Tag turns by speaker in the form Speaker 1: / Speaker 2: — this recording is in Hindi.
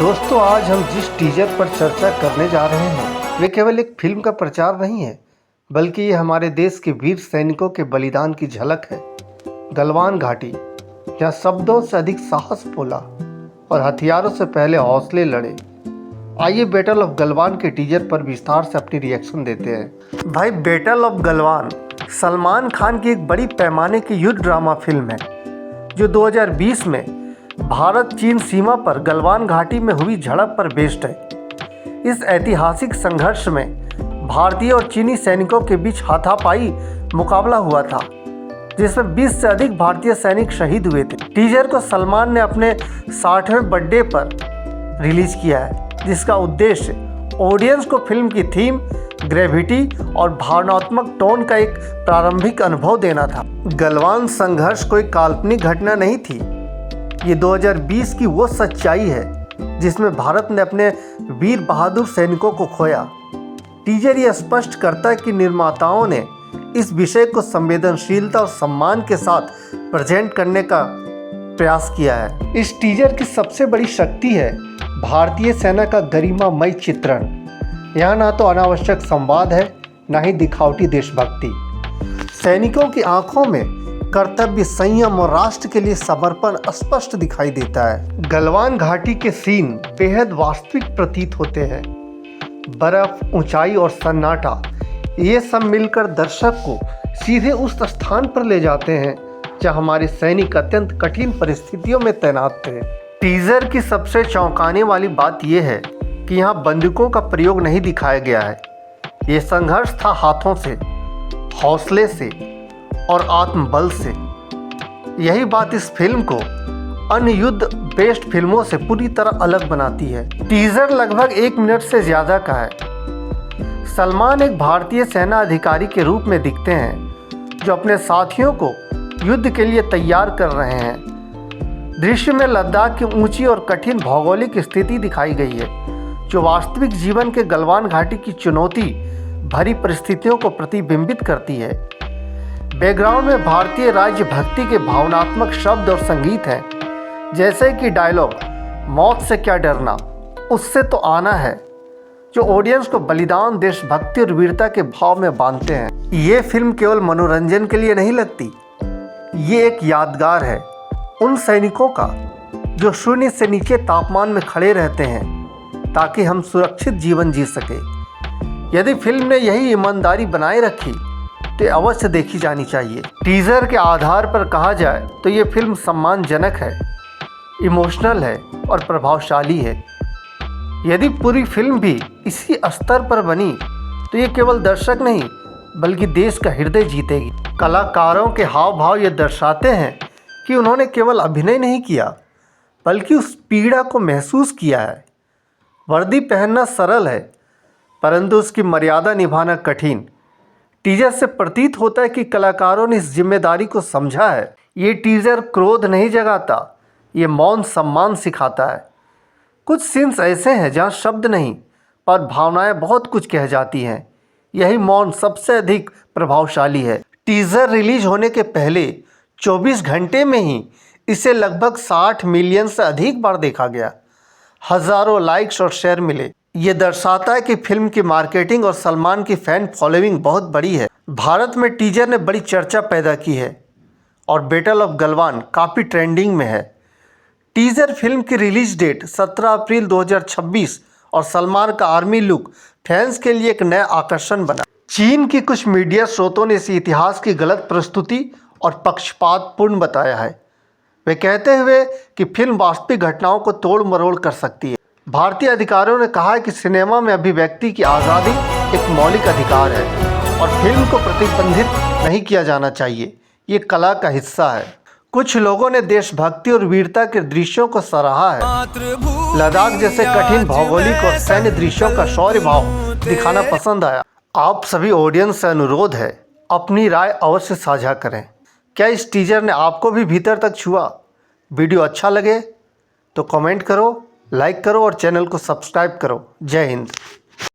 Speaker 1: दोस्तों, आज हम जिस टीजर पर चर्चा करने जा रहे हैं वे केवल एक फिल्म का प्रचार नहीं है, बल्कि ये हमारे देश के वीर सैनिकों के बलिदान की झलक है। गलवान घाटी, जहाँ शब्दों से अधिक साहस बोला और हथियारों से पहले हौसले लड़े। आइए बैटल ऑफ गलवान के टीजर पर विस्तार से अपनी रिएक्शन देते हैं। भाई, बैटल ऑफ गलवान सलमान खान की एक बड़ी पैमाने की युद्ध ड्रामा फिल्म है जो 2020 में भारत चीन सीमा पर गलवान घाटी में हुई झड़प पर बेस्ड है। इस ऐतिहासिक संघर्ष में भारतीय और चीनी सैनिकों के बीच हाथापाई मुकाबला हुआ था, जिसमें 20 से अधिक भारतीय सैनिक शहीद हुए थे। टीजर को सलमान ने अपने 60वें बर्थडे पर रिलीज किया है, जिसका उद्देश्य ऑडियंस को फिल्म की थीम, ग्रेविटी और भावनात्मक टोन का एक प्रारंभिक अनुभव देना था। गलवान संघर्ष कोई काल्पनिक घटना नहीं थी, ये 2020 की वो सच्चाई है जिसमें भारत ने अपने वीर बहादुर सैनिकों को खोया। टीजर ये स्पष्ट करता है कि निर्माताओं ने इस विषय को संवेदनशीलता और सम्मान के साथ प्रेजेंट करने का प्रयास किया है। इस टीजर की सबसे बड़ी शक्ति है भारतीय सेना का गरिमामय चित्रण। यहाँ ना तो अनावश्यक संवाद है, ना ही दिखावटी देशभक्ति। सैनिकों की आंखों में कर्तव्य, संयम और राष्ट्र के लिए समर्पण स्पष्ट दिखाई देता है। गलवान घाटी के सीन बेहद वास्तविक प्रतीत होते हैं। बर्फ, ऊंचाई और सन्नाटा, ये सब मिलकर दर्शक को सीधे उस स्थान पर ले जाते हैं जहां हमारे सैनिक अत्यंत कठिन परिस्थितियों में तैनात थे। टीजर की सबसे चौंकाने वाली बात यह है कि यहाँ बंदूकों का प्रयोग नहीं दिखाया गया है। ये संघर्ष था हाथों से, हौसले से और आत्मबल से। यही बात इस फिल्म को अन्य युद्ध बेस्ड फिल्मों से पूरी तरह अलग बनाती है। टीजर लगभग 1 मिनट से ज़्यादा का है। सलमान एक भारतीय सेना अधिकारी के रूप में दिखते हैं जो अपने साथियों को युद्ध के लिए तैयार कर रहे हैं। दृश्य में लद्दाख की ऊंची और कठिन भौगोलिक स्थिति दिखाई गई है जो वास्तविक जीवन के गलवान घाटी की चुनौती भरी परिस्थितियों को प्रतिबिंबित करती है। बैकग्राउंड में भारतीय राज्य भक्ति के भावनात्मक शब्द और संगीत हैं, जैसे कि डायलॉग "मौत से क्या डरना, उससे तो आना है", जो ऑडियंस को बलिदान, देशभक्ति और वीरता के भाव में बांधते हैं। ये फिल्म केवल मनोरंजन के लिए नहीं लगती, ये एक यादगार है उन सैनिकों का जो शून्य से नीचे तापमान में खड़े रहते हैं ताकि हम सुरक्षित जीवन जी सके। यदि फिल्म ने यही ईमानदारी बनाए रखी तो अवश्य देखी जानी चाहिए। टीजर के आधार पर कहा जाए तो ये फिल्म सम्मानजनक है, इमोशनल है और प्रभावशाली है। यदि पूरी फिल्म भी इसी स्तर पर बनी तो ये केवल दर्शक नहीं बल्कि देश का हृदय जीतेगी। कलाकारों के हाव भाव ये दर्शाते हैं कि उन्होंने केवल अभिनय नहीं किया बल्कि उस पीड़ा को महसूस किया है। वर्दी पहनना सरल है परंतु उसकी मर्यादा निभाना कठिन। टीजर से प्रतीत होता है कि कलाकारों ने इस जिम्मेदारी को समझा है। ये टीजर क्रोध नहीं जगाता, ये मौन सम्मान सिखाता है। कुछ सीन्स ऐसे हैं जहाँ शब्द नहीं पर भावनाएं बहुत कुछ कह जाती हैं। यही मौन सबसे अधिक प्रभावशाली है। टीजर रिलीज होने के पहले 24 घंटे में ही इसे लगभग 60 मिलियन से अधिक बार देखा गया। हज़ारों लाइक्स और शेयर मिले। ये दर्शाता है कि फिल्म की मार्केटिंग और सलमान की फैन फॉलोइंग बहुत बड़ी है। भारत में टीजर ने बड़ी चर्चा पैदा की है और बैटल ऑफ गलवान काफ़ी ट्रेंडिंग में है। टीजर फिल्म की रिलीज डेट 17 अप्रैल 2026 और सलमान का आर्मी लुक फैंस के लिए एक नया आकर्षण बना। चीन की कुछ मीडिया स्रोतों ने इस इतिहास की गलत प्रस्तुति और पक्षपातपूर्ण बताया है। वे कहते हुए कि फिल्म वास्तविक घटनाओं को तोड़ मरोड़ कर सकती है। भारतीय अधिकारियों ने कहा है कि सिनेमा में अभिव्यक्ति की आज़ादी एक मौलिक अधिकार है और फिल्म को प्रतिबंधित नहीं किया जाना चाहिए, ये कला का हिस्सा है। कुछ लोगों ने देशभक्ति और वीरता के दृश्यों को सराहा है। लद्दाख जैसे कठिन भौगोलिक और सैन्य दृश्यों का शौर्य भाव दिखाना पसंद आया। आप सभी ऑडियंस से अनुरोध है, अपनी राय अवश्य साझा करें। क्या इस टीजर ने आपको भी भीतर तक छुआ? वीडियो अच्छा लगे तो कमेंट करो, लाइक करो और चैनल को सब्सक्राइब करो। जय हिंद।